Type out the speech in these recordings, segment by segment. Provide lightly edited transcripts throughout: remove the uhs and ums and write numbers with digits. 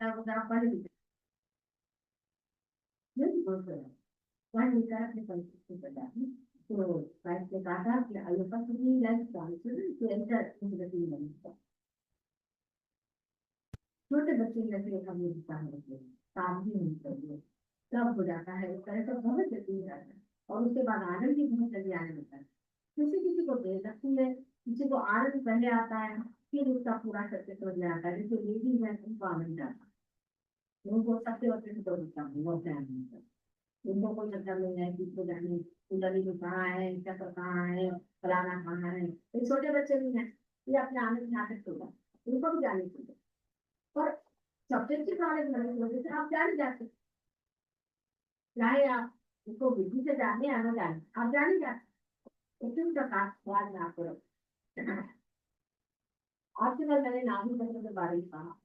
तब जरा पढ़ लिखा नहीं बोल रहा पढ़ लिखा अपने परिस्थिति बता तो साइंस ने कहा था कि अल्फा की life chances to enter in the team छोटे बच्चे लगे हम ये दिखा है काम ही नहीं करिए तब हो जाता है इस तरह से बहुत जल्दी हो जाता है और उसके बाद आनंद भी बहुत जल्दी आने लगता है किसी किसी को देर लगती है किसी को आनंद पहले आता है फिर उसका पूरा करके समझ में आता है जैसे लेडीज है उनको आनंद आता है उनको सबसे बच्चे से कोई दिक्कत नहीं बहुत ध्यान नहीं करता उनको कोई मतलब नहीं है किसको जाने उधर तो कहाँ है चक्कर कहाँ है फलाना कहाँ है ये छोटे बच्चे भी हैं ये अपने आनंद में आकर होगा उनको भी जाने चाहिए पर सब्जेक्ट के बारे में वजह से आप जान जाते चाहे आप उसको बुद्धि से जाने या ना जाने आप जाने जाते उसी प्रकार याद ना करो आपके बाद मैंने नाभी तंत्र के बारे में कहा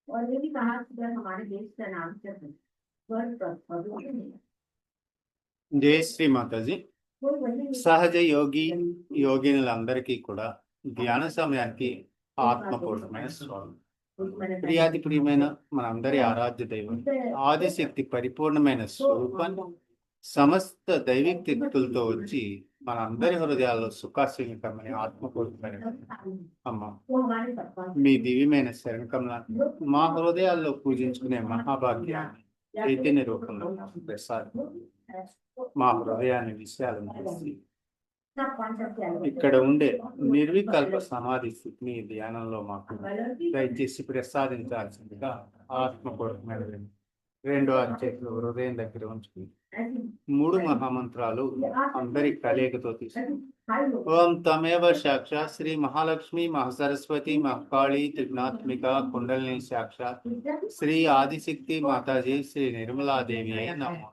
और ये भी कहा कि अगर हमारे देश का नाम चक्र स्वर्ग पर प्रदूषण है జై శ్రీ మాతాజీ कोई वही సహజ యోగి యోగినులందరికీ కూడా ధ్యాన సమయానికి ఆత్మపూర్ణమైన స్వామి ప్రియాది ప్రియమైన మనందరి ఆరాధ్య దైవం ఆదిశక్తి పరిపూర్ణమైన స్వరూపాన్ని సమస్త దైవిక శక్తులతో వచ్చి మనందరి హృదయాల్లో సుఖాశ్రీకరమైన ఆత్మపూర్ణమైన అమ్మ మీ దివ్యమైన శరణకమల మా హృదయాల్లో పూజించుకునే మహాభాగ్యాన్ని చైతన్య రూపంలో ప్రసాదం మా హృదయాన్ని విషయాలను చేసి ఇక్కడ ఉండే నిర్వికల్ప సమాధి స్థితిని ధ్యానంలో మాకు దయచేసి ప్రసాదించాల్సిందిగా ఆత్మపూర్వకమైన రెండో అరచేతులు హృదయం దగ్గర ఉంచుకుని మూడు మహామంత్రాలు అందరి కలయికతో తీసుకుని ఓం తమేవ సాక్షాత్ శ్రీ మహాలక్ష్మి మహాసరస్వతి మహాకాళి త్రిగుణాత్మిక కుండలిని సాక్షాత్ శ్రీ ఆదిశక్తి మాతాజీ శ్రీ నిర్మలాదేవి అయి నమో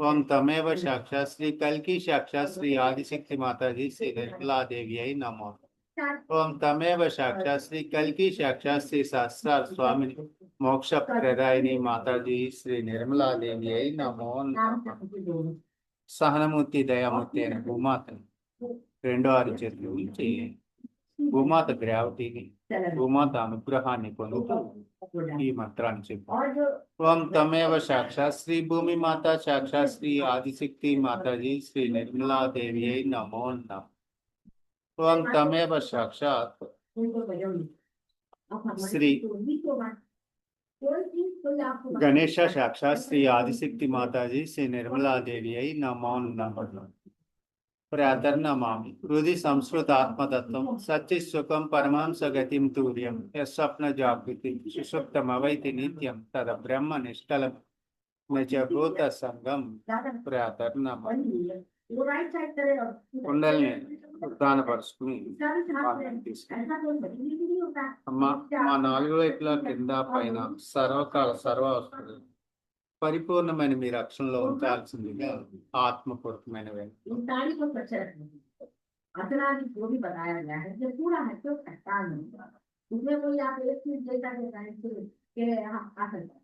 ఓం తమేవ సాక్షాత్ శ్రీ కల్కి సాక్షాత్ శ్రీ ఆదిశక్తి మాతాజీ శ్రీ నిర్మలా దేవి అయి నమో ఓం తమేవ సాక్షాత్ శ్రీ కల్కి సాక్షాత్ శ్రీ సహస్రార్ స్వామిని మోక్ష ప్రదాయిని మాతాజీ శ్రీ నిర్మలా దేవి అయి నమో సహనమూర్తి దయామూర్తి అయిన భూమాతని రెండో ఆరు చేతులు ఉంచి భూమాత గ్రావిటీని భూమాత అనుగ్రహాన్ని పొందుతూ ఈ మంత్రాన్ని చెప్పు ఓం తమేవ సాక్షాత్ శ్రీ భూమి మాత సాక్షాత్ శ్రీ ఆదిశక్తి మాతాజీ శ్రీ నిర్మలా దేవి అయి నమో నమః ఓం తమేవ సాక్షాత్ శ్రీ గణేశ సాక్షాత్ శ్రీ ఆదిశక్తి మాతాజీ శ్రీ నిర్మలా దేవి అయి నమో నమః ప్రాతర్నమామి హృది సంస్కృత ఆత్మతత్వం సచ్చిసుఖం పరమాంస గతిం తూర్యం యస్వప్న జాగృతి సుషుప్తమవైతి నిత్యం తద బ్రహ్మ నిష్కలం నచభూత సంగం ప్రాతర్నమామి కుండల్ని ఉత్తానపరుచుకుని అమ్మ మా నాలుగు వైపులా కింద పైన సర్వకాల సర్వావస్థలు పరిపూర్ణమైన మీ రక్షణలో ఉంచాల్సిందిగా ఆత్మపూర్వకమైన अपराधी जो भी बताया गया है ये पूरा है तो खट्टा नहीं उसमें कोई आप एक चीज जैसा देता है कि हाँ आ सकता है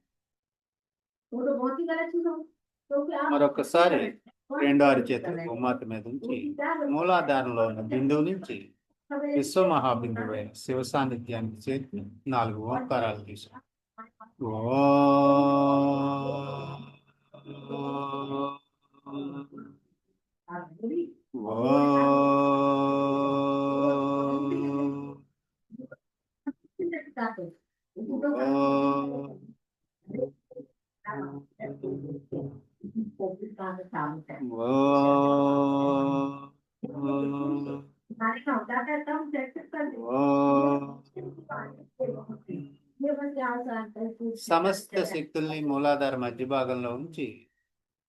वो तो बहुत ही गलत चीज हो तो क्या మరొకసారి రెండో అరిచేతులు భూమాత మీద ఉంచి మూలాధారంలో ఉన్న బిందువు నుంచి విశ్వ మహాబిందువు అయిన శివ సాన్నిధ్యానికి చేరి 4 ఓంకారాలు తీసుకు సమస్త శక్తుల్ని మూలాధార మధ్య భాగంలో ఉంచి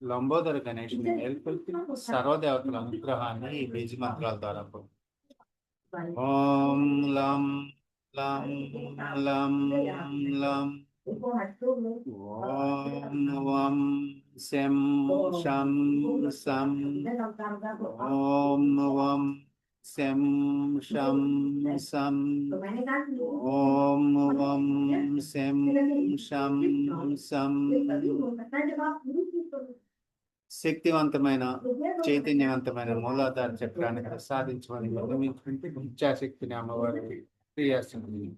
లంబోదర గణేషుని మేల్కొల్పి సర్వదేవతల అనుగ్రహాన్ని ఈ బీజ మంత్రాల ద్వారా ఓం లం లం లం లం ఓం వం శం శం సం ఓం వం శం శం సం ఓం వం శం శం సం శక్తివంతమైన చైతన్యవంతమైన మూలాధార చక్రాన్ని ప్రసాదించమని నిర్మించుకుంటే ఇచ్చాశక్తిని అమ్మవారి క్రియాశక్తిని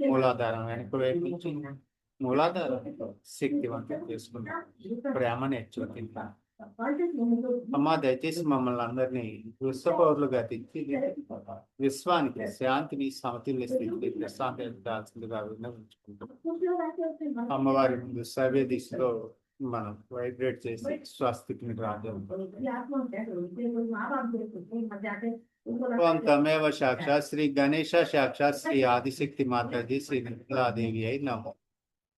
మూలాధారం వెనక వైపు నుంచి మూలాధార శక్తివంతం చేసుకున్నాం, ప్రేమను హెచ్చుకుంటాం. అమ్మా దయచేసి మమ్మల్ని అందరినీ విశ్వపౌరులుగా తెచ్చి విశ్వానికి శాంతిని సమతుల్య స్థితిని ప్రశాంతించాల్సిందిగా విన్నవించుకుంటాం. అమ్మవారి ముందు సవ్య దిశలో మనం వైబ్రేట్ చేసి స్వస్తిని రాజ్యం. ఓం తమేవ సాక్షాత్ శ్రీ గణేశ సాక్షాత్ శ్రీ ఆదిశక్తి మాతాజీ శ్రీ నిర్మలాదేవి అయి నమో.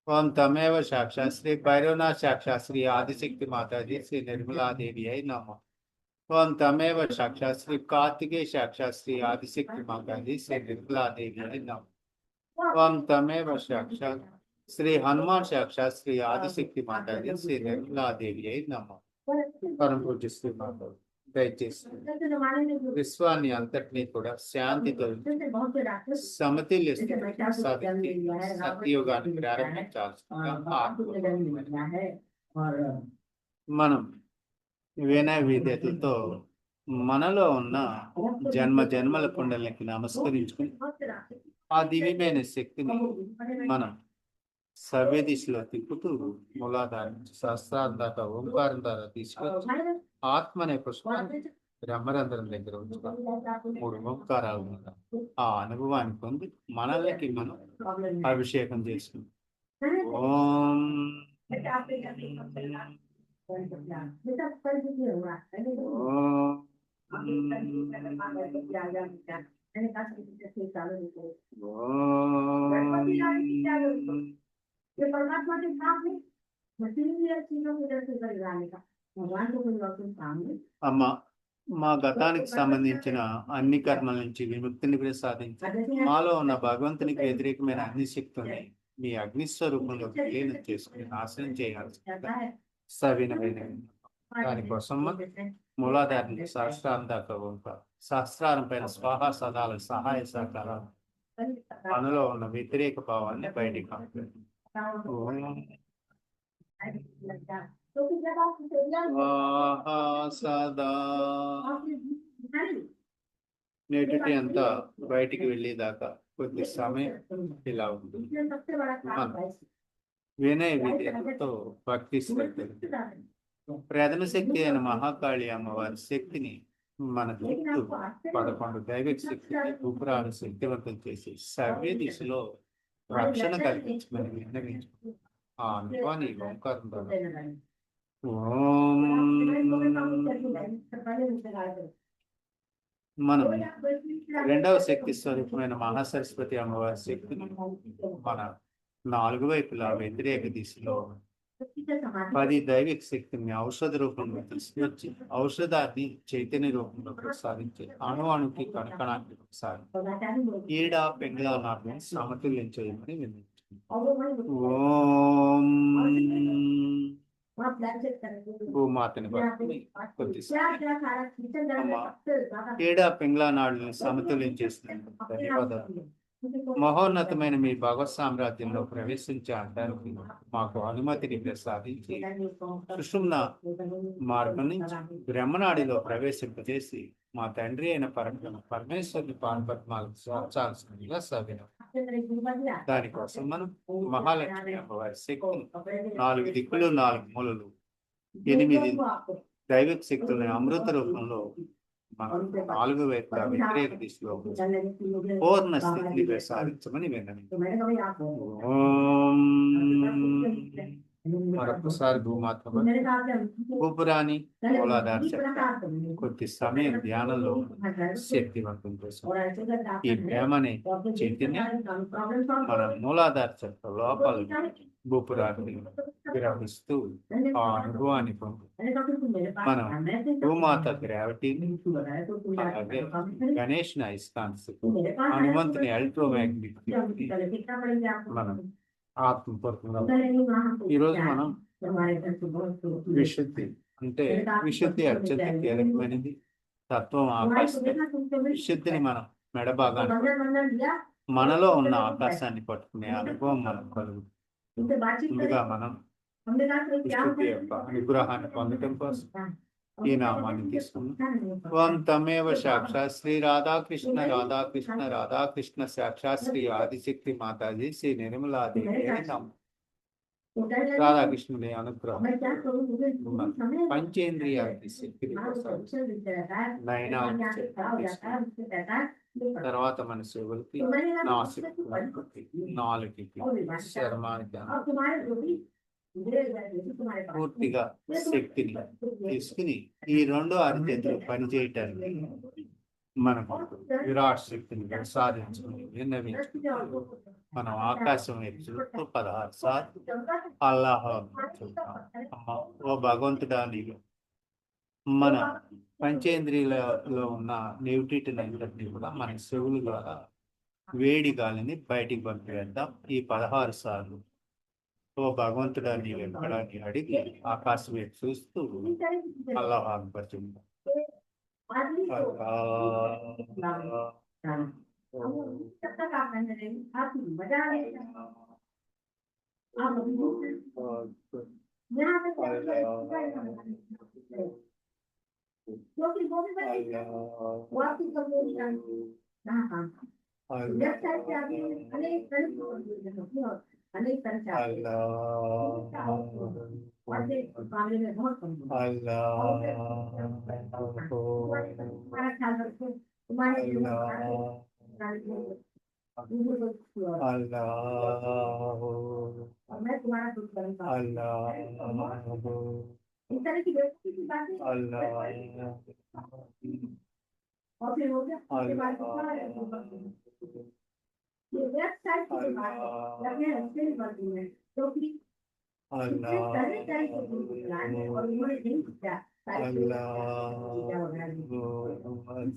ఓం తమేవ సాక్షాత్ శ్రీ భైరవనాథ్ సాక్షాత్ శ్రీ ఆదిశక్తి మాతాజీ శ్రీ నిర్మలాదేవి అయి నమో. ఓం తమేవ సాక్షాత్ శ్రీ కార్తికేయ సాక్షాత్ శ్రీ ఆదిశక్తి మాతాజీ శ్రీ నిర్మలాదేవి అయి నమో. ఓం తమేవ సాక్షాత్ శ్రీ హనుమాన్ సాక్షాత్ శ్రీ ఆదిశక్తి మాతాజీ శ్రీ నిర్మలాదేవి అయి నమో. పరమ పూజ్య శ్రీ మాతాజీ దయచేసి విశ్వాన్ని అంతటినీ కూడా శాంతితో సమతుల్య స్థితికి సాధించి సత్యయుగాన్ని ప్రారంభించాల్సిందిగా మనం వినయ విధేయతలతో మనలో ఉన్న జన్మ జన్మల కుండలకి నమస్కరించుకుని ఆ దివ్యమైన శక్తిని మనం సవ్య దిశలో తిప్పుతూ మూలాధార నుంచి సహస్రాల దాకా ఓంకారం ద్వారా తీసుకొచ్చి ఆత్మ అనే పుష్పాన్ని బ్రహ్మరంధ్రం దగ్గర ఉంచుతాం. 3 ఓంకారాలు ఉంటాం. ఆ అనుభవాన్ని పొంది మనల్ని మనం అభిషేకం చేసుకుంటాం. ఓం ये परमात्मा के सामने मशीनरी चीजों की तरफ से जाने का भगवान को कोई और सामने అమ్మ మా గతానికి సంబంధించిన అన్ని కర్మల నుంచి విముక్తిని ప్రసాదించి మాలో ఉన్న భగవంతునికి వ్యతిరేకమైన అన్ని శక్తుల్ని మీ అగ్ని స్వరూపంలో విలీనం చేసుకుని నాశనం చేయాల్సి సవినమైన దానికోసం మూలాధార సహస్రారం దాకా ఉంటారు. సహస్రారం పైన స్వాహ సదాల సహాయ సహకారాలు మనలో ఉన్న వ్యతిరేక భావాన్ని బయటికి పంపారు. సదా నేటిటి అంతా బయటికి వెళ్ళేదాకా కొద్ది సమయం ఇలా ఉంటుంది. వినయ విధేయతతో భక్తి శ్రద్ధలు ప్రథమ శక్తి అయిన మహాకాళి అమ్మవారి శక్తిని మన చుట్టూ 11 దైవిక శక్తిని ఉపరాలు శక్తివంతం చేసి సవ్య దిశలో రక్షణ కల్పించమని విన్నవించు. ఆ అనుభవాన్ని ఓంకారం ద్వారా ఓం మనం రెండవ శక్తి స్వరూపమైన మహాసరస్వతి అమ్మవారి శక్తిని మన 4 వైపులా వ్యతిరేక దిశలో 10 దైవిక శక్తిని ఔషధ రూపంలో తీసుకొచ్చి ఔషధాన్ని చైతన్య రూపంలో ప్రసాదించి అణుకి కణకణానికి ప్రసాది ఈడ పెంగళ నాటిని సమతుల్యం చేయమని వినిపించింది. ఓం భూమాతని పట్టుకుని ఏడా పింగ్లా నాడుని సమతుల్యం చేస్తున్నందుకు ధన్యవాదాలు. మహోన్నతమైన మీ భగవత్ సామ్రాజ్యంలో ప్రవేశించడానికి మాకు అనుమతిని ప్రసాదించి సుషుమ్న మార్గం నుంచి బ్రహ్మనాడిలో ప్రవేశింపజేసి మా తండ్రి అయిన పరమేశ్వరుని పాదపద్మాలకు స్వాచాల్సిందిగా సవినం. దానికోసం మనం మహాలక్ష్మి అమ్మవారి శక్తిని 4 దిక్కులు 4 మూలలు 8 దైవిక శక్తులని అమృత రూపంలో మనం 4 వైపులా వ్యతిరేక దిశలో పూర్ణ స్థితిని ప్రసాదించమని విన్నాను. ఓం మరొకసారి భూమాత ఉపరాని మూలాధార శక్తి కొద్ది సమయం ధ్యానంలో శక్తివంతం కోసం ఈ ప్రేమని చైతన్యం మన మూలాధార చక్ర లోపల భూపురాన్ని గ్రహిస్తూ ఆ అనుభవాన్ని పొంది మనం భూమాత గ్రావిటీని అలాగే గణేష్ అయస్కాంత హనుమంతుని ఎలక్ట్రోమాగ్నెటిక్ మనం ఆత్మపూర్వకంగా ఈరోజు మనం విశుద్ధి అంటే విశుద్ధి అత్యంత కీలకమైనది. తత్వం ఆకాశం విశుద్ధిని మనం మెడభాగాన్ని మనలో ఉన్న ఆకాశాన్ని పట్టుకునే అనుభవం మనం కలుగుతుంది. ముందుగా మనం విశుద్ధి యొక్క అనుగ్రహాన్ని పొందడం కోసం ఈ నామాన్ని తీసుకున్నాం. ఓం తమేవ సాక్షాత్ శ్రీ రాధాకృష్ణ రాధాకృష్ణ రాధాకృష్ణ సాక్షాత్ శ్రీ ఆదిశక్తి మాతాజీ శ్రీ నిర్మలాదేవి నమః. రాధాకృష్ణుని అనుగ్రహం मैं क्या करूं मुझे మన समय పంచేంద్రియాలకి శక్తిని ప్రసాదించు. నయనాలకి శక్తిని తీసుకుని తర్వాత మన చెవులకి, నాసికి, నాలుకకి, చర్మానికి పూర్తిగా శక్తిని తీసుకుని ఈ రెండు అరిచేతులు పనిచేయటానికి మనకు విరాట్ శక్తిని ప్రసాదించుకుని విన్నవించుకుంటూ మనం ఆకాశం వైపు చూస్తూ 16 సార్లు అల్లాహ్ చెప్తాం. అమ్మ ఓ భగవంతుడా, నీవు మన పంచేంద్రియాలలో ఉన్న నెగిటివిటీని అంతటినీ కూడా మన చెవుల ద్వారా వేడి గాలిని బయటికి పంపివేద్దాం. ఈ 16 సార్లు ఓ భగవంతుడా, నీవు ఎక్కడా అని అడిగి ఆకాశం వైపు చూస్తూ అల్లాహ్ అక్బర్ చెప్తాం. अनेक तरह से आते हैं। और फिर मामले में बहुत कमजोर है। तुम्हारा ख्याल रखो, तुम्हारे और मैं तुम्हारा कुछ करूँगा। इस तरह की व्यक्ति की बातें और फिर हो गया उसके बाद ये वेबसाइट के बाद लगे हंसते ही बढ़ती है तो फिर तरह तरह के बुलाने और उन्होंने नहीं किया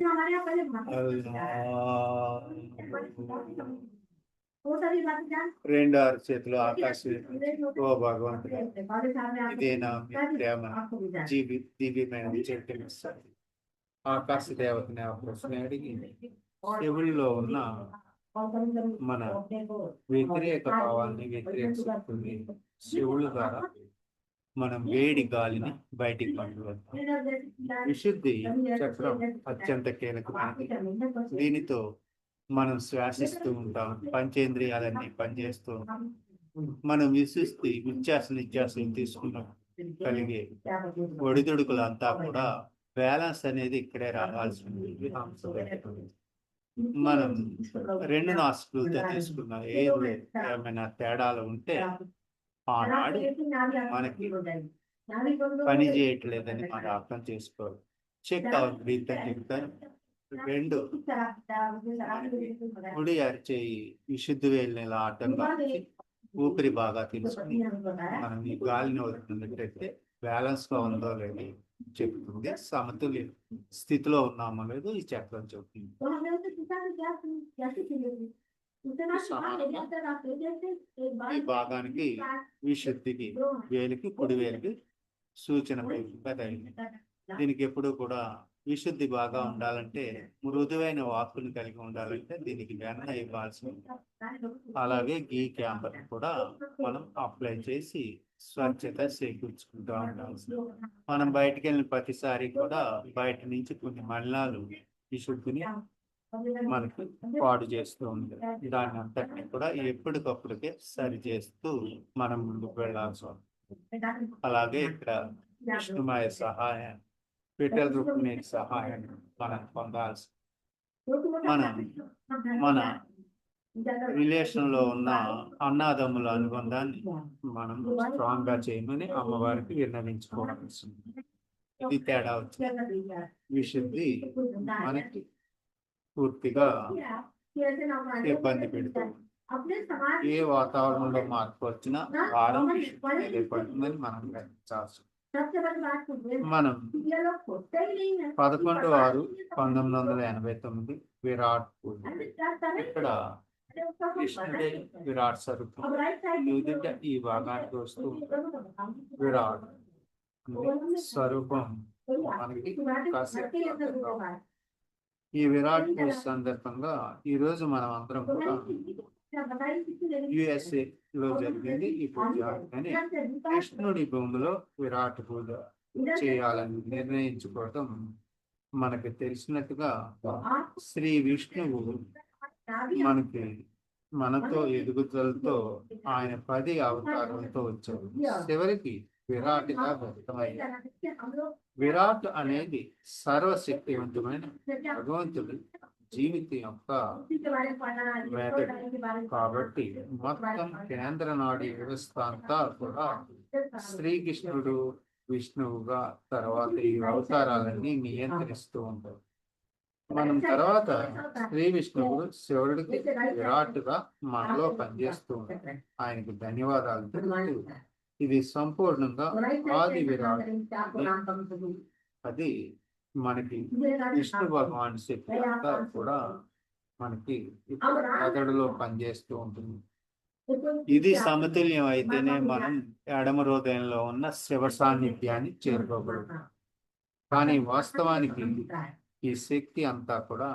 हमारे यहाँ पहले वो सारी बातें जान రెండు అరచేతులు ఆకాశం ఓ భగవంతుడు, ఇదే నా ప్రేమ దివ్యమైన చెట్టునిస్తాడు. ఆకాశ దేవతని ఆ ప్రశ్న అడిగి చెవుల్లో ఉన్న మన వ్యతిరేక భావాన్ని వ్యతిరేకిస్తుంది. శివుల ద్వారా మనం వేడి గాలిని బయటికి పంపిస్తాం. విశుద్ధి చక్రం అత్యంత కీలకమైనది. దీనితో మనం శ్వాసిస్తూ ఉంటాం, పంచేంద్రియాలన్నీ పనిచేస్తూ ఉంటాం. మనం విశిష్టి విశ్వాస నిశ్వాసం తీసుకున్నాం కలిగే ఒడిదుడుకులంతా కూడా బ్యాలెన్స్ అనేది ఇక్కడే రావాల్సి ఉంది. మనం రెండు నాస్కులతో తీసుకున్నాం, ఏది ఏమైనా తేడాలు ఉంటే ఆనాడు మనకి పని చేయట్లేదని మనం అర్థం చేసుకోవాలి. చెక్ అవర్ బ్రీత్ అని చెప్తాను. రెండు కుడి అరిచేయి విశుద్ధి వేలిని ఇలా అడ్డంగా ఊపిరి బాగా తీసుకుని మనం ఈ గాలిని వదులుతున్నట్టయితే బ్యాలెన్స్ గా ఉందో లేదో చెప్తుంది, సమతుల్య స్థితిలో ఉన్నామో లేదో ఈ చక్రం చెప్తుంది. ఈ భాగానికి విశుద్ధికి వేలికి కుడి వేలికి సూచన తగిలింది. దీనికి ఎప్పుడు కూడా విశుద్ధి బాగా ఉండాలంటే మృదువైన వాక్కుని కలిగి ఉండాలంటే దీనికి వెన్న ఇవ్వాల్సి ఉంటుంది. అలాగే గీ క్యాంపర్ కూడా మనం అప్లై చేసి స్వచ్ఛత చేకూర్చుకుంటూ ఉండాల్సి. మనం బయటికి వెళ్ళిన ప్రతిసారి కూడా బయట నుంచి కొన్ని మలినాలు విశుద్ధిని మనకి పాడు చేస్తూ ఉంటాయి. దాన్ని అంతటిని కూడా ఎప్పటికప్పుడుకే సరి చేస్తూ మనం ముందుకు వెళ్ళాల్సి ఉంటుంది. అలాగే ఇక్కడ విష్ణుమాయ సహాయం, పిటల్ రుక్మిణి సహాయం మనం పొందాల్సి. మన రిలేషన్ లో ఉన్న అన్నాదమ్ముల అనుబంధాన్ని మనం స్ట్రాంగ్ గా చేయమని అమ్మవారికి విన్నవించుకోవాల్సి ఉంది. ఇది తేడా వచ్చింది. విశుద్ధి మనకి పూర్తిగా ఇబ్బంది పెడుతుంది. ఏ వాతావరణంలో మార్పు వచ్చినా భారం ఏర్పడుతుందని మనం గ్రహించాల్సి. మనం 11/6/1989 విరాట్ పూజ. ఇక్కడ కృష్ణుడే విరాట్ స్వరూపం. ఎదుట ఈ భాగానికి వస్తూ విరాట్ స్వరూపం మనకి ఈ విరాట్ పూజ సందర్భంగా ఈ రోజు మనం అందరం కూడా USA లో జరిగింది ఈ పూజ. కానీ కృష్ణుడి భూమిలో విరాట్ పూజ చేయాలని నిర్ణయించుకోవటం మనకి తెలిసినట్టుగా శ్రీ విష్ణువు మనకి మనతో ఎదుగుదలతో ఆయన 10 అవతారాలతో వచ్చారు. చివరికి విరాట్గా వ్యక్తమయ్యారు. విరాట్ అనేది సర్వశక్తివంతమైన భగవంతుడు జీవితం యొక్క మెదడు. కాబట్టి మొత్తం కేంద్ర నాడీ వ్యవస్థ అంతా కూడా శ్రీకృష్ణుడు విష్ణువుగా తర్వాత ఈ అవతారాలన్నీ నియంత్రిస్తూ ఉంటారు. మనం తర్వాత శ్రీ విష్ణువుడు శివుడికి విరాట్గా మనలో పనిచేస్తూ ఉంటారు. ఆయనకు ధన్యవాదాలు తెలుపుతూ ఇది సంపూర్ణంగా ఆది విరాట్. అది మనకి విష్ణు భగవాన్ శక్తి అంతా కూడా మనకి మెదడులో పనిచేస్తూ ఉంటుంది. ఇది సమతుల్యం అయితేనే మనం ఎడమ హృదయంలో ఉన్న శివ సాన్నిధ్యాన్ని చేరుకోగలుగుతాం. కానీ వాస్తవానికి ఈ శక్తి అంతా కూడా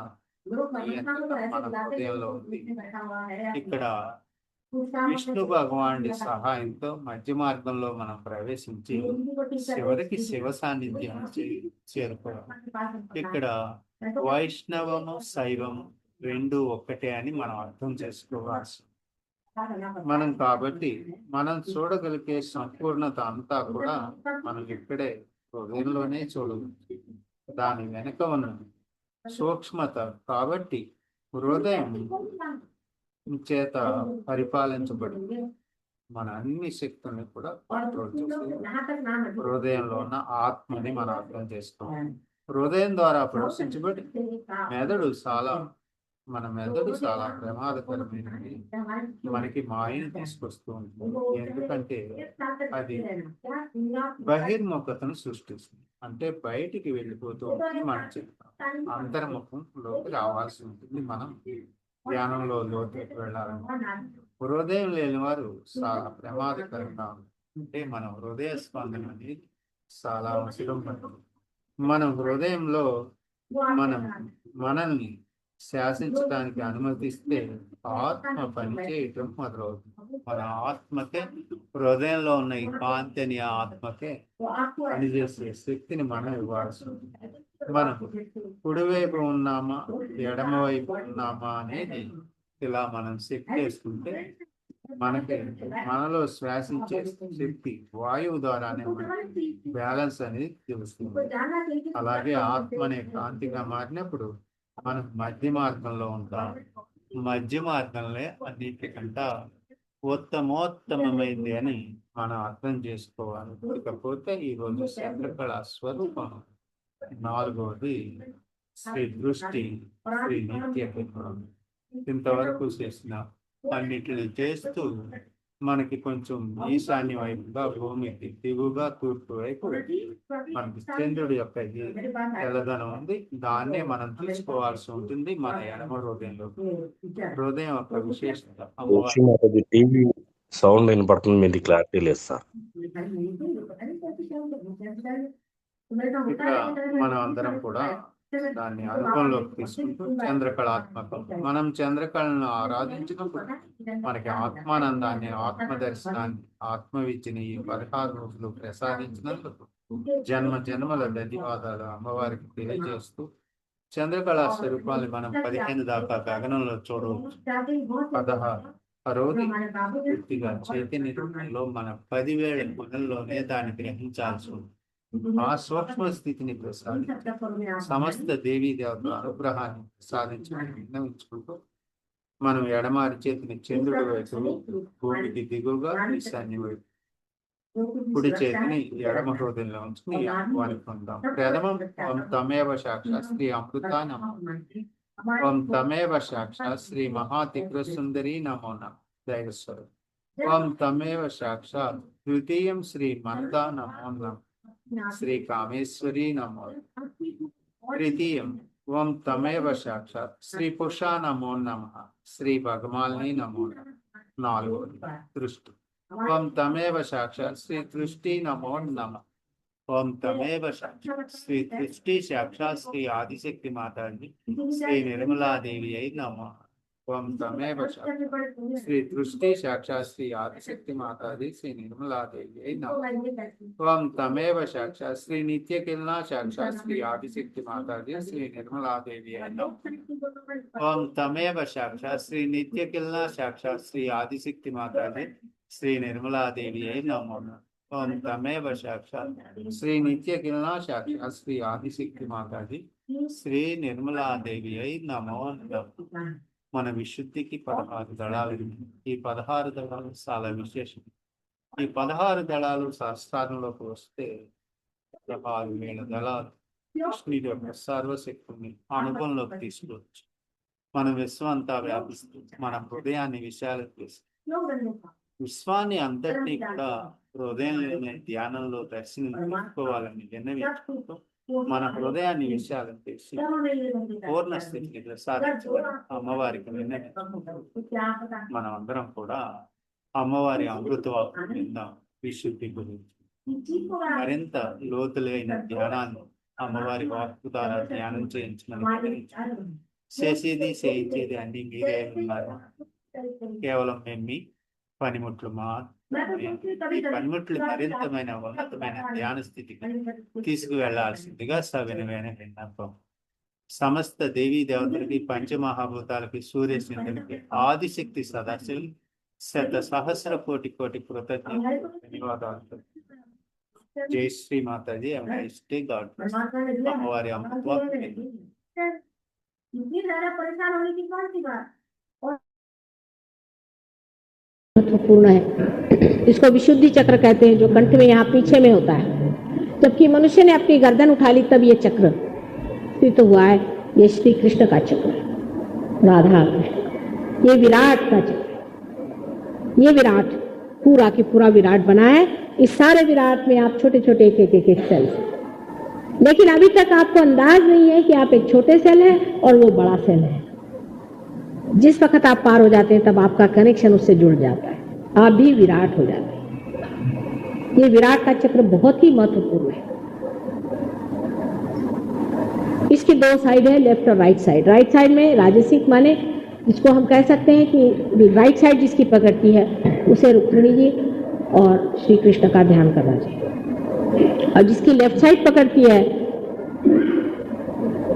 మన హృదయంలో ఉంది. ఇక్కడ విష్ణు భగవానుడి సహాయంతో మధ్య మార్గంలో మనం ప్రవేశించి చివరికి శివ సాన్నిధ్యం చేరుకోవాలి. ఇక్కడ వైష్ణవము శైవము రెండు ఒక్కటే అని మనం అర్థం చేసుకోవాల్సి మనం. కాబట్టి మనం చూడగలిగే సంపూర్ణత అంతా కూడా మనం ఇక్కడే హృదయంలోనే చూడవచ్చు. దాని వెనుక ఉన్న సూక్ష్మత కాబట్టి హృదయం చేత పరిపాలించబడింది. మన అన్ని శక్తుల్ని కూడా హృదయంలో ఉన్న ఆత్మని మనం అర్థం చేసుకోవాలి. హృదయం ద్వారా ప్రవేశించబడి మన మెదడు చాలా ప్రమాదకరమైనది. మనకి మాయను తీసుకొస్తూ ఉంటుంది. ఎందుకంటే అది బహిర్ముఖతను సృష్టిస్తుంది. అంటే బయటికి వెళ్ళిపోతూ ఉంటుంది. మనం చెప్తాం అంతర్ముఖంలోకి రావాల్సి ఉంటుంది. మనం ధ్యానంలో లోతుకి వెళ్ళాలని. హృదయం లేని వారు చాలా ప్రమాదకరంగా అంటే మన హృదయ స్పందన అనేది చాలా అవసరం పడుతుంది. మనం హృదయంలో మనల్ని శాసించడానికి అనుమతిస్తే ఆత్మ పనిచేయటం మొదలవుతుంది. మన ఆత్మకే హృదయంలో ఉన్న ఈ కాంతి అని ఆత్మకే పనిచేసే శక్తిని మనం ఇవ్వాల్సి ఉంటుంది. మనం కుడివైపు ఉన్నామా ఎడమవైపు ఉన్నామా అనేది ఇలా మనం శక్తి వేసుకుంటే మనలో శ్వాసించే శక్తి వాయువు ద్వారానే బ్యాలెన్స్ అనేది తెలుస్తుంది. అలాగే ఆత్మ అనే కాంతిగా మారినప్పుడు మనం మధ్య మార్గంలో ఉంటాం. మధ్య మార్గంలో అన్నిటికంటే ఉత్తమోత్తమైంది అని మనం అర్థం చేసుకోవాలి. ఇకపోతే ఈరోజు చంద్రకళ స్వరూపం 4వది శ్రీ దృష్టి శ్రీ నిత్య. ఇంతవరకు చేసిన అన్నిటిని చేస్తూ మనకి కొంచెం ఈశాన్య వైపుగా భూమికి దిగుగా తూర్పు వైపు మనకి చంద్రుడి యొక్క తెల్లదనం ఉంది. దాన్నే మనం తీసుకోవాల్సి ఉంటుంది మన ఎడమ హృదయంలో. హృదయం యొక్క విశేషత టీవీ సౌండ్ వినపడుతుంది, మీది క్లారిటీ లేదు సార్. ఇక్కడ మనం అందరం కూడా దాన్ని అనుభవంలోకి తీసుకుంటూ చంద్రకళాత్మకం. మనం చంద్రకళను ఆరాధించినప్పుడు మనకి ఆత్మానందాన్ని, ఆత్మ దర్శనాన్ని, ఆత్మ విద్యని 16 రోజులు ప్రసాదించినందుకు జన్మ జన్మల ధన్యవాదాలు అమ్మవారికి తెలియజేస్తూ చంద్రకళా స్వరూపాన్ని మనం 15 దాకా గగనంలో చూడవచ్చు. 16వ పూర్తిగా చైతన్యంలో మన 10,000 పనుల్లోనే దాన్ని గ్రహించాల్సి ఉంది. ఆ సూక్ష్మ స్థితిని ప్రసాదించి సమస్త దేవీ దేవతల అనుగ్రహాన్ని సాధించమని విన్నవించుకుంటూ మనం ఎడమారి చేతిని చంద్రుడి వైపు, భూమికి దిగువగా ఈశాన్య వైపు, కుడి చేతిని ఎడమ హృదయంలో ఉంచుకుని ఆహ్వానిస్తుంటాం. ప్రథమం ఓం తమేవ సాక్షాత్ శ్రీ అమృతానమ, ఓం తమేవ సాక్షాత్ శ్రీ మహాతిగ్రసుందరీ నమో నమః దైవస్వరం, ఓం తమేవ సాక్షాత్ ద్వితీయం శ్రీ మందా నమో నమః శ్రీ కామేశ్వరీ నమో, తృతీయం ఓం తమేవ సాక్షాత్ శ్రీ పుషా నమో నమః శ్రీ భగమాలిని నమో నమః. 4వది దృష్టి, ఓం తమేవ సాక్షాత్ శ్రీ దృష్టి నమో నమః, ఓం తమేవ సాక్షాత్ శ్రీ దృష్టి సాక్షాత్ శ్రీ ఆదిశక్తి మాతాజీ శ్రీ నిర్మలాదేవి అయి నమః. त्वं तमेव श्री दृष्टि साक्षात् श्री आदिशक्ति माता दी श्री निर्मला देवी नमः। त्वं तमेव साक्षात् श्री नित्य किलना साक्षात् श्री आदिशक्ति माता दी श्री निर्मला देवी नमः। त्वं तमेव साक्षात् श्री नित्य किलना साक्षात् श्री आदिशक्ति माता दी श्री निर्मला देवी नमो नमः। त्वं तमेव साक्षात् श्री नित्य किलना साक्षात् श्री आदिशक्ति माता दी శ్రీ నిర్మలాదేవి అయి నమో నమః। మన విశుద్ధికి 16 దళాలు. ఈ 16 దళాలు చాలా విశేషం. ఈ 16 దళాలు శాస్త్రంలోకి వస్తే 16,000 దళాలు కృష్ణుడి యొక్క సర్వశక్తిని అనుభవంలోకి తీసుకోవచ్చు. మన విశ్వం అంతా వ్యాపిస్తుంది. మన హృదయాన్ని విశాలం చేస్తుంది. విశ్వాన్ని అంతటినీ కూడా హృదయంలోనే ధ్యానంలో దర్శించుకోవాలని విన్నవించుకుంటూ మన హృదయాన్ని విశాలం చేసి పూర్ణ స్థితిని ప్రసాదించడం అమ్మవారికి మనం అందరం కూడా అమ్మవారి అమృతవాక్కు విందాం. విశుద్ధి గురించి మరింత లోతులైన ధ్యానాన్ని అమ్మవారి వాక్కు ద్వారా ధ్యానం చేయించమని చేసేది చేయించేది అన్ని మీరే ఉన్నారు. కేవలం మేము మీ పనిముట్లు పనిముట్లు మరింతమైన ఉన్నతమైన ధ్యాన స్థితికి తీసుకువెళ్లాల్సిందిగా సవినమైన విన్నపం. సమస్త దేవీ దేవతలకి పంచమహాభూతాలకి సూర్యచంద్రులకి ఆదిశక్తి సదాశివులు శత సహస్ర కోటి కోటి కృతజ్ఞతలు ధన్యవాదాలు. జై శ్రీ మాతాజీ. అమ్మవారి అమృతవాక్కు महत्वपूर्ण है। इसको विशुद्धि चक्र कहते हैं, जो कंठ में यहाँ पीछे में होता है। जबकि मनुष्य ने अपनी गर्दन उठा ली तब ये चक्र स्थित हुआ है। ये श्री कृष्ण का चक्र है, राधा कृष्ण, ये विराट का चक्र है। ये विराट पूरा की पूरा विराट बना है। इस सारे विराट में आप छोटे छोटे एक सेल, लेकिन अभी तक आपको अंदाज नहीं है कि आप एक छोटे सेल है और वो बड़ा सेल है। जिस वक्त आप पार हो जाते हैं तब आपका कनेक्शन उससे जुड़ जाता है, आप भी विराट हो जाते हैं। ये विराट का चक्र बहुत ही महत्वपूर्ण है। इसकी 2 साइड है, लेफ्ट और राइट साइड। राइट साइड में राजसिक माने जिसको हम कह सकते हैं कि राइट साइड जिसकी पकड़ती है उसे रुक्मिणी जी और श्री कृष्ण का ध्यान करना चाहिए, और जिसकी लेफ्ट साइड पकड़ती है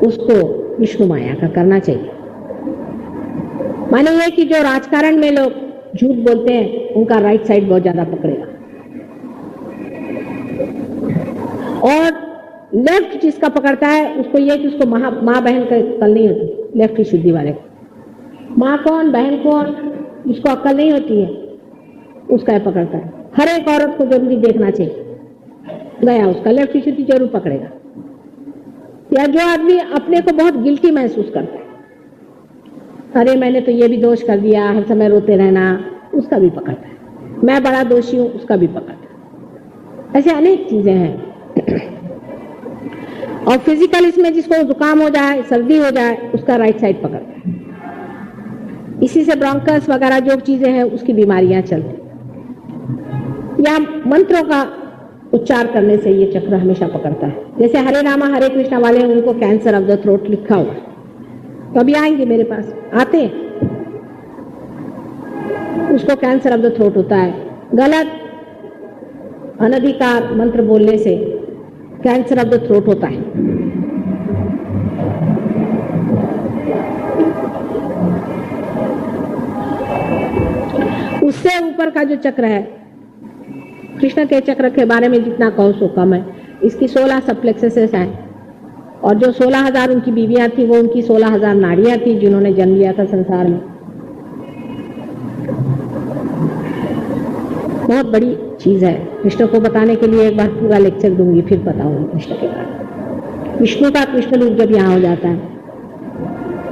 उसको विष्णु माया का करना चाहिए। माने ये कि जो राजकारण में लोग झूठ बोलते हैं उनका राइट साइड बहुत ज्यादा पकड़ेगा, और लेफ्ट जिसका पकड़ता है उसको ये कि उसको माँ बहन का अक्ल नहीं होती। लेफ्ट की शुद्धि वाले को माँ कौन बहन कौन जिसको अक्ल नहीं होती है उसका ये पकड़ता है। हर एक औरत को जरूरी देखना चाहिए, गया उसका लेफ्ट की शुद्धि जरूर पकड़ेगा। या जो आदमी अपने को बहुत गिल्टी महसूस करता है, अरे मैंने तो ये भी दोष कर दिया, हर समय रोते रहना, उसका भी पकड़ता है। मैं बड़ा दोषी हूं, उसका भी पकड़ता है। ऐसे अनेक चीजें हैं। और फिजिकल इसमें जिसको जुकाम हो जाए, सर्दी हो जाए, उसका राइट साइड पकड़ता है। इसी से ब्रोंकस वगैरह जो चीजें हैं उसकी बीमारियां चलती। या मंत्रों का उच्चार करने से ये चक्र हमेशा पकड़ता है। जैसे हरे रामा हरे कृष्णा वाले हैं, उनको कैंसर ऑफ द थ्रोट लिखा हुआ है, तो अभी आएंगे मेरे पास, आते हैं, उसको कैंसर ऑफ द थ्रोट होता है। गलत अनधिकार मंत्र बोलने से कैंसर ऑफ द थ्रोट होता है। उससे ऊपर का जो चक्र है, कृष्ण के चक्र के बारे में जितना कहो सो कम है। इसकी 16 सबप्लेक्सेस हैं, और जो 16,000 उनकी बीवियां थी वो उनकी 16,000 नाड़ियां थी जिन्होंने जन्म लिया था संसार में। बहुत बड़ी चीज है। कृष्ण को बताने के लिए एक बार पूरा लेक्चर दूंगी, फिर बताऊंगी कृष्ण के बारे में। विष्णु का कृष्ण रूप जब यहाँ हो जाता है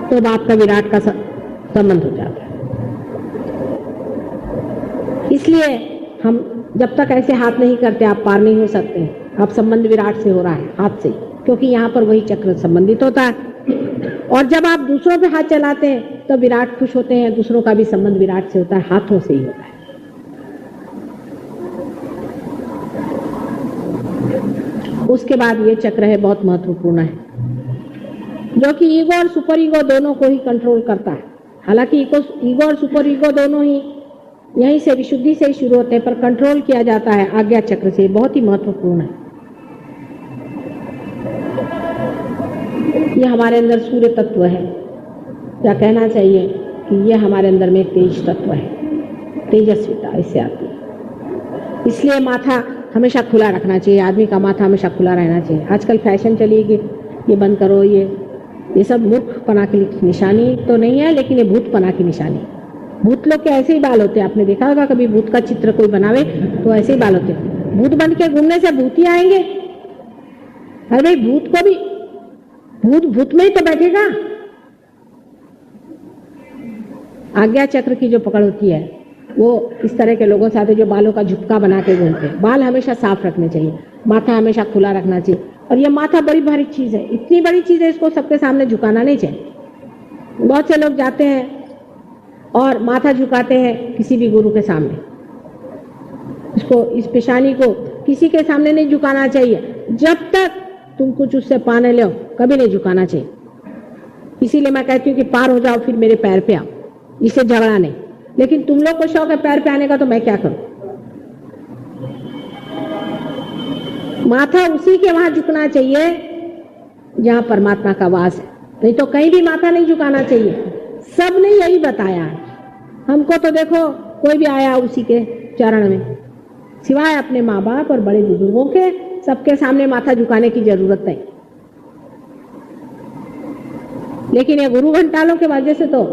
तो बाप का विराट का संबंध हो जाता है। इसलिए हम जब तक ऐसे हाथ नहीं करते आप पार नहीं हो सकते। आप संबंध विराट से हो रहा है, हाथ से, क्योंकि यहाँ पर वही चक्र संबंधित होता है। और जब आप दूसरों पे हाथ चलाते हैं तो विराट खुश होते हैं, दूसरों का भी संबंध विराट से होता है, हाथों से ही होता है। उसके बाद ये चक्र है बहुत महत्वपूर्ण है, जो कि ईगो और सुपर ईगो दोनों को ही कंट्रोल करता है। हालांकि ईगो और सुपर ईगो दोनों ही यहीं से विशुद्धि से ही शुरू होते हैं, पर कंट्रोल किया जाता है आज्ञा चक्र से। बहुत ही महत्वपूर्ण है। ये हमारे अंदर सूर्य तत्व है, या कहना चाहिए कि ये हमारे अंदर में तेज तत्व है, तेजस्विता इससे आती है। इसलिए माथा हमेशा खुला रखना चाहिए, आदमी का माथा हमेशा खुला रहना चाहिए। आजकल फैशन चली कि ये बंद करो, ये सब मूर्खपना की निशानी तो नहीं है, लेकिन ये भूतपना की निशानी। भूत लोग के ऐसे ही बाल होते हैं, आपने देखा होगा कभी भूत का चित्र कोई बनावे तो ऐसे ही बाल होते हैं। भूत बन के घूमने से भूत ही आएंगे। अरे भाई भूत को भी भूत में ही तो बैठेगा। आज्ञा चक्र की जो पकड़ होती है वो इस तरह के लोगों से आते जो बालों का झुटका बना के घूमते हैं। बाल हमेशा साफ रखने चाहिए, माथा हमेशा खुला रखना चाहिए। और ये माथा बड़ी भारी चीज है, इतनी बड़ी चीज है, इसको सबके सामने झुकाना नहीं चाहिए। बहुत से लोग जाते हैं और माथा झुकाते हैं किसी भी गुरु के सामने। इसको, इस पेशानी को किसी के सामने नहीं झुकाना चाहिए। जब तक तुम कुछ उससे पाने लो कभी नहीं झुकाना चाहिए। इसीलिए मैं कहती हूँ कि पार हो जाओ फिर मेरे पैर पे आओ, इससे झगड़ा नहीं। लेकिन तुम लोग को शौक है पैर पे आने का, तो मैं क्या करूं। माथा उसी के वहां झुकना चाहिए जहां परमात्मा का वास है, नहीं तो कहीं भी माथा नहीं झुकाना चाहिए। सबने यही बताया है हमको। तो देखो कोई भी आया उसी के चरण में, सिवाय अपने माँ बाप और बड़े बुजुर्गों के, सबके सामने माथा झुकाने की जरूरत नहीं। लेकिन ये गुरु घंटालों के वजह से तो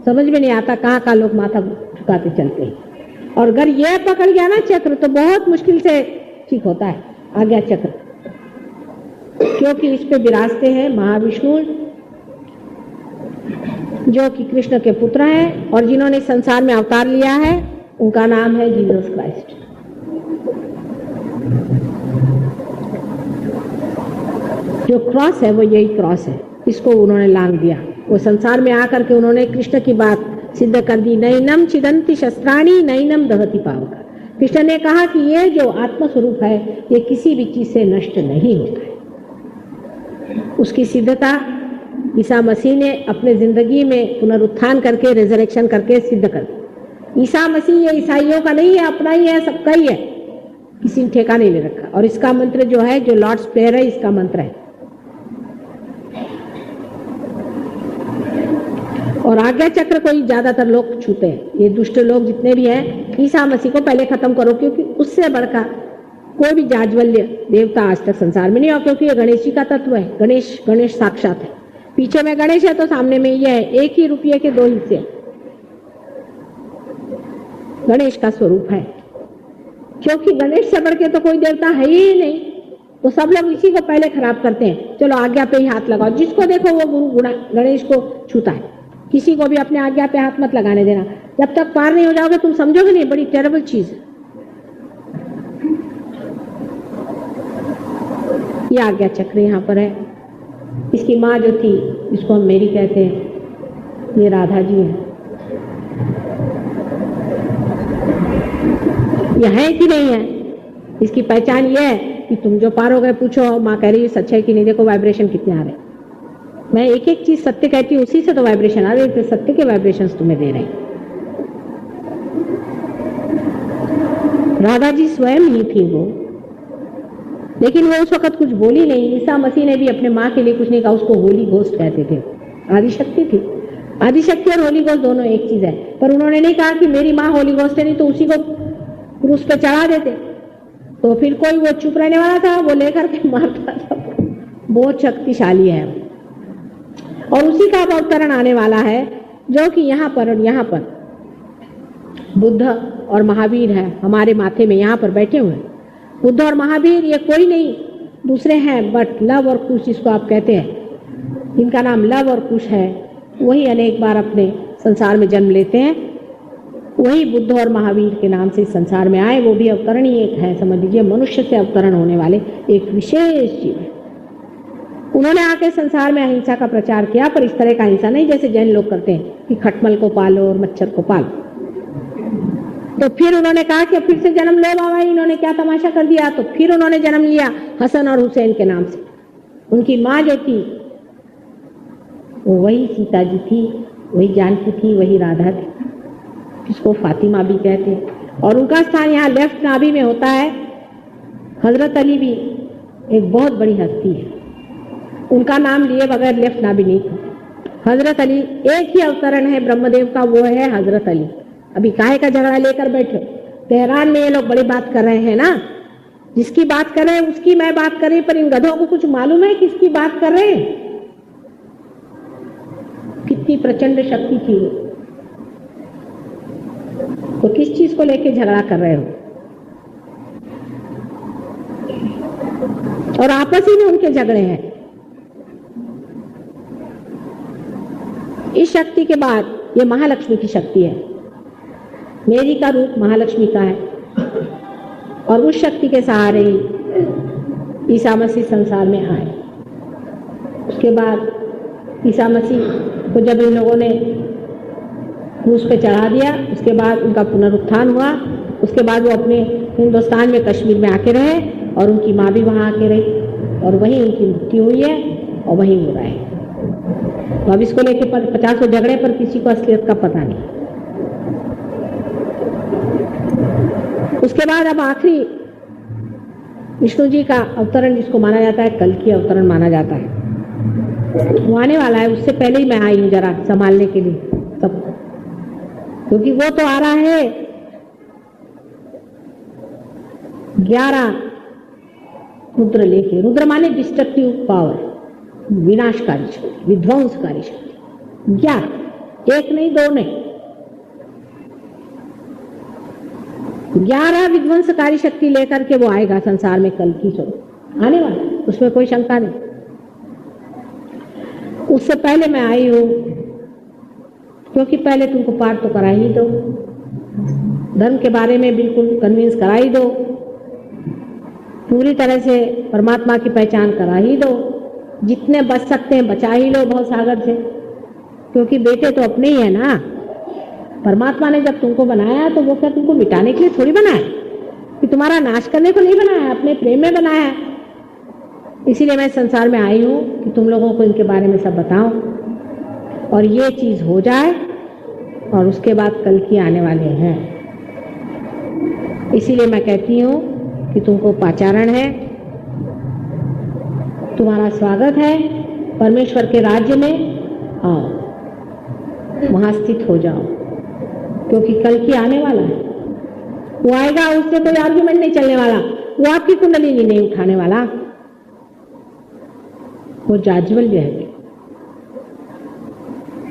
समझ में नहीं आता कहाँ का लोग माथा झुकाते चलते हैं। और अगर ये पकड़ गया ना चक्र तो बहुत मुश्किल से ठीक होता है आज्ञा चक्र, क्योंकि इस पे विराजते हैं महाविष्णु जो कि कृष्ण के पुत्र हैं और जिन्होंने संसार में अवतार लिया है। उनका नाम है जीसस क्राइस्ट। जो क्रॉस है वो यही क्रॉस है, इसको उन्होंने लांग दिया। वो संसार में आकर के उन्होंने कृष्ण की बात सिद्ध कर दी। नैनम छिदंती शस्त्राणी नैनम दहति पावक। कृष्ण ने कहा कि ये जो आत्मस्वरूप है ये किसी भी चीज से नष्ट नहीं होता है। उसकी सिद्धता ईसा मसीह ने अपने जिंदगी में पुनरुत्थान करके, रिजरेक्शन करके सिद्ध कर दी। ईसा मसीह ये ईसाइयों का नहीं है, अपना ही है, सबका ही है, किसी ने ठेका नहीं ले रखा। और इसका मंत्र जो है, जो लॉर्ड्स प्रेयर है, इसका मंत्र है। और आज्ञा चक्र को ही ज्यादातर लोग छूते हैं। ये दुष्ट लोग जितने भी हैं, ईसा मसीह को पहले खत्म करो, क्योंकि उससे बढ़कर कोई भी जाज्वल्य देवता आज तक संसार में नहीं। और क्योंकि ये गणेश जी का तत्व है, गणेश साक्षात है। पीछे में गणेश है तो सामने में ये है। एक ही रुपये के दो हिस्से गणेश का स्वरूप है। क्योंकि गणेश से बढ़ के तो कोई देवता है ही नहीं, तो सब लोग इसी को पहले खराब करते हैं। चलो आज्ञा पे ही हाथ लगाओ, जिसको देखो वो गुरु गणेश को छूता है। किसी को भी अपने आज्ञा पे हाथ मत लगाने देना। जब तक पार नहीं हो जाओगे तुम समझोगे नहीं, बड़ी टेरेबल चीज है ये आज्ञा चक्र। यहाँ पर है, इसकी माँ जो थी, जिसको हम मेरी कहते हैं, ये राधा जी है। ये है कि नहीं है, इसकी पहचान ये है कि तुम जो पार हो गए पूछो माँ कह रही है सच है कि नहीं। देखो वाइब्रेशन कितने आ रहे हैं। मैं एक एक चीज सत्य कहती हूँ, उसी से तो वाइब्रेशन आ रहे हैं, सत्य के वाइब्रेशंस तुम्हें दे रहे हैं। राधा जी स्वयं ही थी वो, लेकिन वो उस वक्त कुछ बोली नहीं। ईसा मसीह ने भी अपने माँ के लिए कुछ नहीं कहा, उसको होली घोस्ट कहते थे। आदिशक्ति थी, आदिशक्ति और होली घोस्ट दोनों एक चीज है। पर उन्होंने नहीं कहा कि मेरी माँ होली घोस्ट है, नहीं तो उसी को क्रूस पे चढ़ा देते, तो फिर कोई वो चुप रहने वाला था, वो लेकर के मारता था। बहुत शक्तिशाली है और उसी का अब अवतरण आने वाला है, जो कि यहाँ पर और यहाँ पर बुद्ध और महावीर है हमारे माथे में, यहाँ पर बैठे हुए। बुद्ध और महावीर ये कोई नहीं दूसरे हैं बट लव और कुश, जिसको आप कहते हैं, जिनका नाम लव और कुश है, वही अनेक बार अपने संसार में जन्म लेते हैं। वही बुद्ध और महावीर के नाम से इस संसार में आए। वो भी अवतरण ही एक है, समझ लीजिए मनुष्य से अवतरण होने वाले एक विशेष जीव है। उन्होंने आके संसार में अहिंसा का प्रचार किया, पर इस तरह का अहिंसा नहीं जैसे जैन लोग करते हैं कि खटमल को पालो और मच्छर को पालो। तो फिर उन्होंने कहा कि फिर से जन्म लो बाबा, इन्होंने क्या तमाशा कर दिया। तो फिर उन्होंने जन्म लिया हसन और हुसैन के नाम से। उनकी माँ जो थी वो वही सीता जी थी, वही जानकी थी, वही राधा थी, जिसको फातिमा भी कहते हैं। और उनका स्थान यहाँ लेफ्ट नाभि में होता है। हजरत अली भी एक बहुत बड़ी हस्ती है, उनका नाम लिए बगैर लेफ्ट नाभि नहीं था। हजरत अली एक ही अवतरण है ब्रह्मदेव का, वो है हजरत अली। अभी काहे का झगड़ा लेकर बैठे? तेहरान में ये लोग बड़ी बात कर रहे हैं ना, जिसकी बात कर रहे हैं उसकी मैं बात कर रही, पर इन गधों को कुछ मालूम है किसकी बात कर रहे हैं? कितनी प्रचंड शक्ति थी वो, तो किस चीज को लेके झगड़ा कर रहे हो? और आपस ही में उनके झगड़े हैं। इस शक्ति के बाद ये महालक्ष्मी की शक्ति है। मेरी का रूप महालक्ष्मी का है, और उस शक्ति के सहारे ही ईसा मसीह संसार में आए। उसके बाद ईसा मसीह को जब इन लोगों ने क्रूस पे चढ़ा दिया, उसके बाद उनका पुनरुत्थान हुआ। उसके बाद वो अपने हिंदुस्तान में कश्मीर में आके रहे, और उनकी माँ भी वहाँ आके रही, और वहीं उनकी मृत्यु हुई है और वहीं वो रहे। तो अब इसको लेके 50 झगड़े, पर किसी को असलियत का पता नहीं। उसके बाद अब आखिरी विष्णु जी का अवतरण जिसको माना जाता है, कल की अवतरण माना जाता है, वो आने वाला है। उससे पहले ही मैं आई हूँ जरा संभालने के लिए सबको, क्योंकि वो तो आ रहा है 11 रुद्र लेके। रुद्र माने डिस्ट्रक्टिव पावर, विनाशकारी शक्ति, विध्वंसकारी शक्ति। 11, एक नहीं, 2 नहीं, 11 विध्वंसकारी शक्ति लेकर के वो आएगा संसार में कल की स्वरूप, आने वाला, उसमें कोई शंका नहीं। उससे पहले मैं आई हूं, क्योंकि पहले तुमको पाठ तो करा ही दो, धर्म के बारे में बिल्कुल कन्विंस करा ही दो, पूरी तरह से परमात्मा की पहचान करा ही दो, जितने बच सकते हैं बचा ही लो भव सागर से, क्योंकि बेटे तो अपने ही है ना। परमात्मा ने जब तुमको बनाया तो वो क्या तुमको मिटाने के लिए थोड़ी बनाया, कि तुम्हारा नाश करने को नहीं बनाया, अपने प्रेम में बनाया है। इसीलिए मैं संसार में आई हूँ कि तुम लोगों को इनके बारे में सब बताऊं, और ये चीज हो जाए, और उसके बाद कल की आने वाले हैं। इसीलिए मैं कहती हूँ कि तुमको पाचारण है, तुम्हारा स्वागत है, परमेश्वर के राज्य में आओ, वहां स्थित हो जाओ, क्योंकि कल की आने वाला है। वो आएगा, उससे कोई आर्गुमेंट नहीं चलने वाला, वो आपकी कुंडली नहीं उठाने वाला, वो जाज्वल्य है।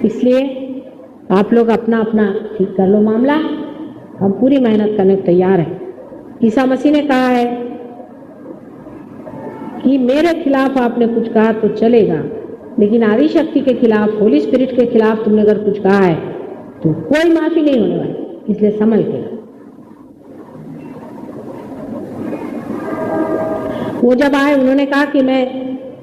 इसलिए आप लोग अपना अपना ठीक कर लो मामला, हम पूरी मेहनत करने को तैयार हैं। ईसा मसीह ने कहा है कि मेरे खिलाफ आपने कुछ कहा तो चलेगा, लेकिन आदि शक्ति के खिलाफ, होली स्पिरिट के खिलाफ तुमने अगर कुछ कहा है तो कोई माफी नहीं होने वाली, इसलिए संभल के। वो जब आए, उन्होंने कहा कि मैं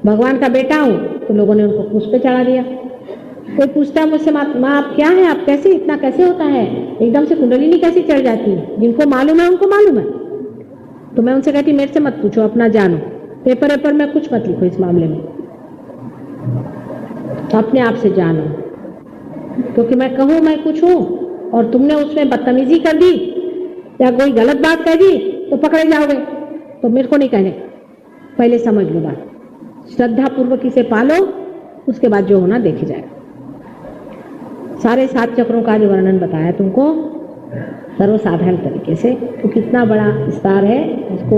भगवान का बेटा हूं, तो लोगों ने उनको क्रूस पे चढ़ा दिया। कोई पूछता है मुझसे, माँ आप क्या है, आप कैसे, इतना कैसे होता है, एकदम से कुंडलिनी कैसे चढ़ जाती है? जिनको मालूम है उनको मालूम है। तो मैं उनसे कहती मेरे से मत पूछो, अपना जानो, पेपर में कुछ मत लिखो इस मामले में, तो अपने आप से जानो। क्योंकि मैं कहूँ मैं कुछ हूँ और तुमने उसमें बदतमीजी कर दी या कोई गलत बात कह दी तो पकड़े जाओगे, तो मेरे को नहीं कहने, पहले समझ लो बात, श्रद्धा पूर्वक इसे पालो, उसके बाद जो होना देखे जाएगा। सारे 7 चक्रों का जो वर्णन बताया तुमको सर्वसाधारण तरीके से, तो कितना बड़ा विस्तार है, इसको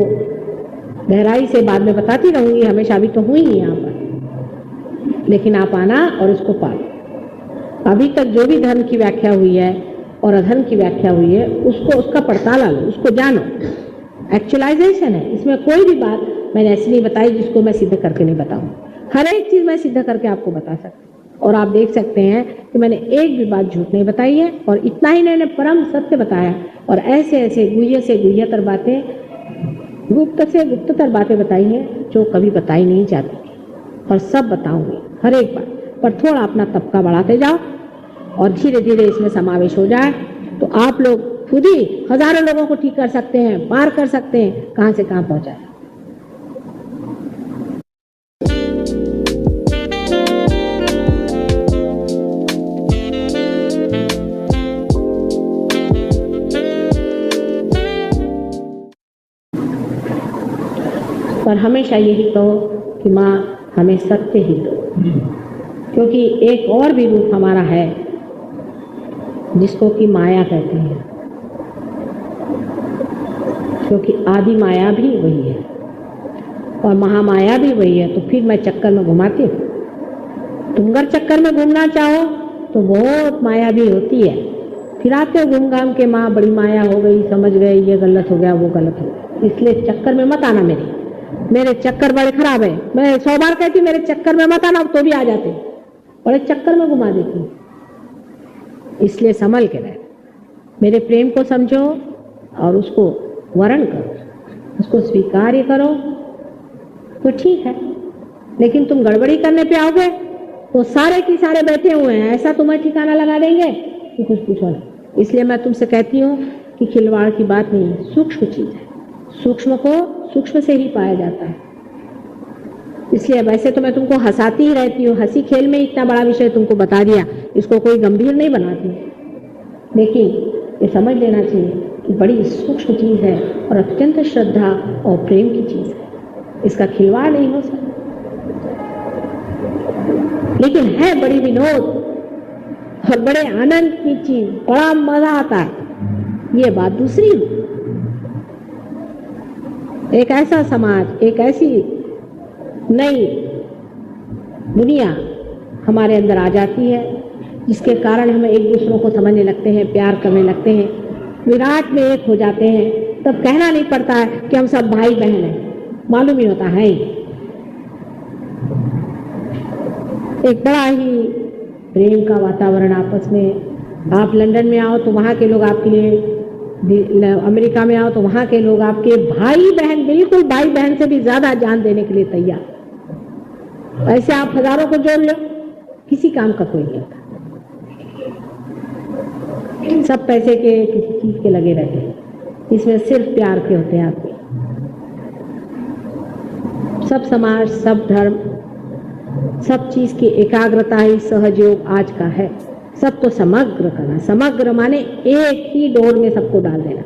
गहराई से बाद में बताती रहूंगी, हमेशा अभी तो हुई ही यहाँ पर, लेकिन आप आना और उसको पालो। अभी तक जो भी धर्म की व्याख्या हुई है और अधर्म की व्याख्या हुई है, उसको, उसका पड़ताला लो, उसको जानो। एक्चुअलाइजेशन है, इसमें कोई भी बात मैंने ऐसी नहीं बताई जिसको मैं सिद्ध करके नहीं बताऊं। हर एक चीज मैं सिद्ध करके आपको बता सकती हूँ, और आप देख सकते हैं कि मैंने एक भी बात झूठ नहीं बताई है, और इतना ही मैंने परम सत्य बताया, और ऐसे ऐसे गुह्य से गुह्यतर बातें, गुप्त से गुप्ततर बातें बताई हैं जो कभी बताई नहीं जाती, और सब बताऊंगी हर एक बात। पर थोड़ा अपना तबका बढ़ाते जाओ और धीरे धीरे इसमें समावेश हो जाए, तो आप लोग खुद ही हजारों लोगों को ठीक कर सकते हैं, पार कर सकते हैं, कहां से कहां पहुंचाए। पर हमेशा यही कहो कि माँ हमें सत्य ही दो, क्योंकि एक और भी रूप हमारा है जिसको कि माया कहते हैं, क्योंकि आदि माया भी वही है और महामाया भी वही है। तो फिर मैं चक्कर में घुमाती हूँ। तुम अगर चक्कर में घूमना चाहो तो बहुत माया भी होती है, फिर आते हो घूम घाम के माँ बड़ी माया हो गई, समझ गए ये गलत हो गया वो गलत हो गया। इसलिए चक्कर में मत आना, मेरे चक्कर बड़े खराब है। मैं 100 बार कहती मेरे चक्कर में मत आना, तो भी आ जाते, बड़े चक्कर में घुमा देती। इसलिए संभल के रहे, मेरे प्रेम को समझो और उसको वर्ण करो, उसको स्वीकार करो तो ठीक है। लेकिन तुम गड़बड़ी करने पे आओगे तो सारे की सारे बैठे हुए हैं, ऐसा तुम्हें ठिकाना लगा देंगे कि कुछ पूछो ना। इसलिए मैं तुमसे कहती हूँ कि खिलवाड़ की बात नहीं है, सूक्ष्म चीज है, सूक्ष्म को सूक्ष्म से ही पाया जाता है। इसलिए वैसे तो मैं तुमको हंसाती ही रहती हूँ, हंसी खेल में इतना बड़ा विषय तुमको बता दिया, इसको कोई गंभीर नहीं बनाती, लेकिन ये समझ लेना चाहिए कि बड़ी सूक्ष्म चीज है और अत्यंत श्रद्धा और प्रेम की चीज है, इसका खिलवाड़ नहीं हो सकता। लेकिन है बड़ी विनोद और बड़े आनंद की चीज, बड़ा मजा आता है, ये बात दूसरी। एक ऐसा समाज, एक ऐसी नई दुनिया हमारे अंदर आ जाती है जिसके कारण हम एक दूसरों को समझने लगते हैं, प्यार करने लगते हैं, विराट में एक हो जाते हैं। तब कहना नहीं पड़ता है कि हम सब भाई बहन हैं, मालूम ही होता है। एक बड़ा ही प्रेम का वातावरण आपस में। आप लंदन में आओ तो वहाँ के लोग आपके लिए, अमेरिका में आओ तो वहाँ के लोग आपके भाई बहन, बिल्कुल भाई बहन से भी ज्यादा जान देने के लिए तैयार। ऐसे आप हजारों को जोड़ लो, किसी काम का कोई नहीं होता, सब पैसे के किसी चीज के लगे रहते हैं, इसमें सिर्फ प्यार के होते हैं आपके। सब समाज, सब धर्म, सब चीज की एकाग्रता ही सहयोग आज का है। सब तो समग्र करना, समग्र माने एक ही डोर में सबको डाल देना।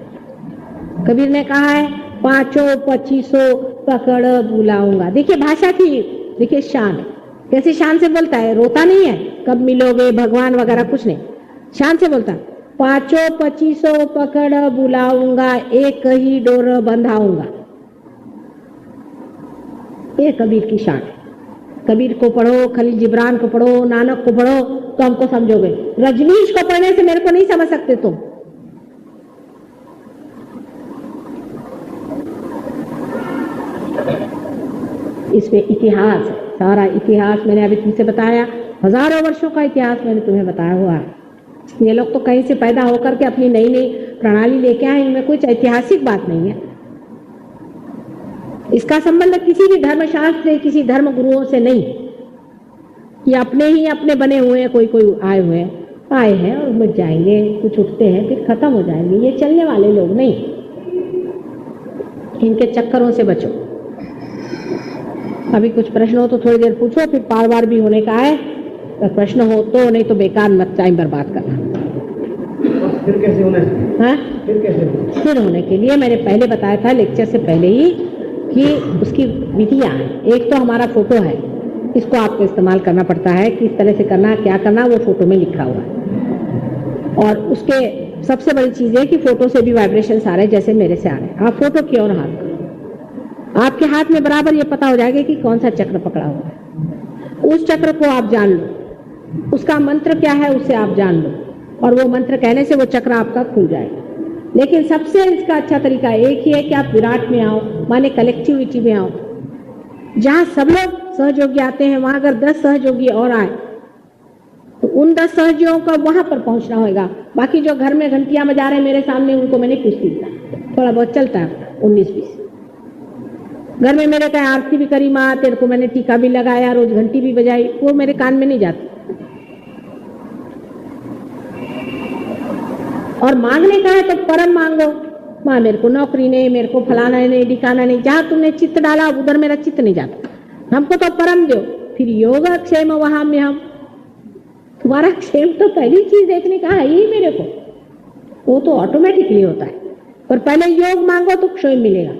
कबीर ने कहा है 5-25 पकड़ बुलाऊंगा। देखिए भाषा की, देखिए शान, कैसे शान से बोलता है, रोता नहीं है कब मिलोगे भगवान वगैरह कुछ नहीं, शान से बोलता है 5-25 पकड़ बुलाऊंगा, एक ही डोर बंधाऊंगा। ये कबीर की शान है। कबीर को पढ़ो, खलील जिब्रान को पढ़ो, नानक को पढ़ो तो हमको समझोगे। रजनीश को पढ़ने से मेरे को नहीं समझ सकते तुम। इसमें इतिहास है, सारा इतिहास मैंने अभी तुमसे बताया, हजारों वर्षों का इतिहास मैंने तुम्हें बताया हुआ है। ये लोग तो कहीं से पैदा होकर के अपनी नई नई प्रणाली लेके आए, इनमें कुछ ऐतिहासिक बात नहीं है। इसका संबंध किसी भी धर्मशास्त्र से, किसी धर्म गुरुओं से नहीं। ये अपने ही अपने बने हुए हैं, कोई कोई आए हैं और मिट जाएंगे, कुछ उठते हैं फिर खत्म हो जाएंगे। ये चलने वाले लोग नहीं, इनके चक्करों से बचो। अभी कुछ प्रश्न हो तो थोड़ी देर पूछो, फिर पार वार भी होने का है तो प्रश्न हो तो, नहीं तो बेकार मत टाइम बर्बाद करना। फिर कैसे होना है? हाँ, फिर कैसे होना? स्थिर होने के लिए मैंने पहले बताया था लेक्चर से पहले ही कि उसकी विधियां हैं। एक तो हमारा फोटो है, इसको आपको इस्तेमाल करना पड़ता है, किस तरह से करना, क्या करना, वो फोटो में लिखा हुआ है। और उसके सबसे बड़ी चीज है कि फोटो से भी वाइब्रेशन आ रहे हैं, जैसे मेरे से आ रहे हैं। आप फोटो की ओर हाथ करो, आपके हाथ में बराबर ये पता हो जाएगा कि कौन सा चक्र पकड़ा हुआ है। उस चक्र को आप जान लो, उसका मंत्र क्या है उसे आप जान लो, और वो मंत्र कहने से वो चक्र आपका खुल जाएगा। लेकिन सबसे इसका अच्छा तरीका एक ही है कि आप विराट में आओ, माने कलेक्टिविटी में आओ। जहां सब लोग सहयोगी आते हैं वहां अगर 10 सहयोगी और आए तो उन 10 सहयोगियों को वहां पर पहुंचना होगा। बाकी जो घर में घंटियां बजा रहे हैं मेरे सामने, उनको मैंने कुछ दिया, थोड़ा बहुत चलता है 19-20। घर में मेरे कहीं आरती भी करी माँ, तेरे को मैंने टीका भी लगाया, रोज घंटी भी बजाई, वो मेरे कान में नहीं जाती। और मांगने का है तो परम मांगो, माँ मेरे को नौकरी नहीं, मेरे को फलाना नहीं, दिखाना नहीं। जहां तुमने चित्त डाला उधर मेरा चित्त नहीं जाता, हमको तो परम दो। फिर योगा क्षेम वहां में हम, तुम्हारा क्षेम तो पहली चीज देखने का है ही मेरे को, वो तो ऑटोमेटिकली होता है। पर पहले योग मांगो तो क्षेम मिलेगा।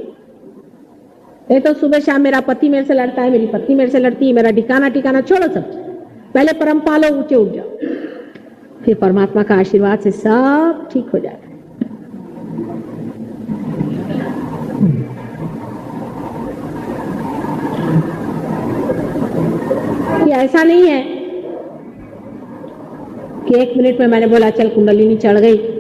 ये तो सुबह शाम मेरा पति मेरे से लड़ता है, मेरी पत्नी मेरे से लड़ती है, मेरा ठिकाना ठिकाना छोड़ो सब। पहले परम पालो, ऊंचे उठ जाओ, फिर परमात्मा का आशीर्वाद से सब ठीक हो जाएगा। ये ऐसा नहीं है कि 1 मिनट में मैंने बोला चल कुंडलिनी चढ़ गई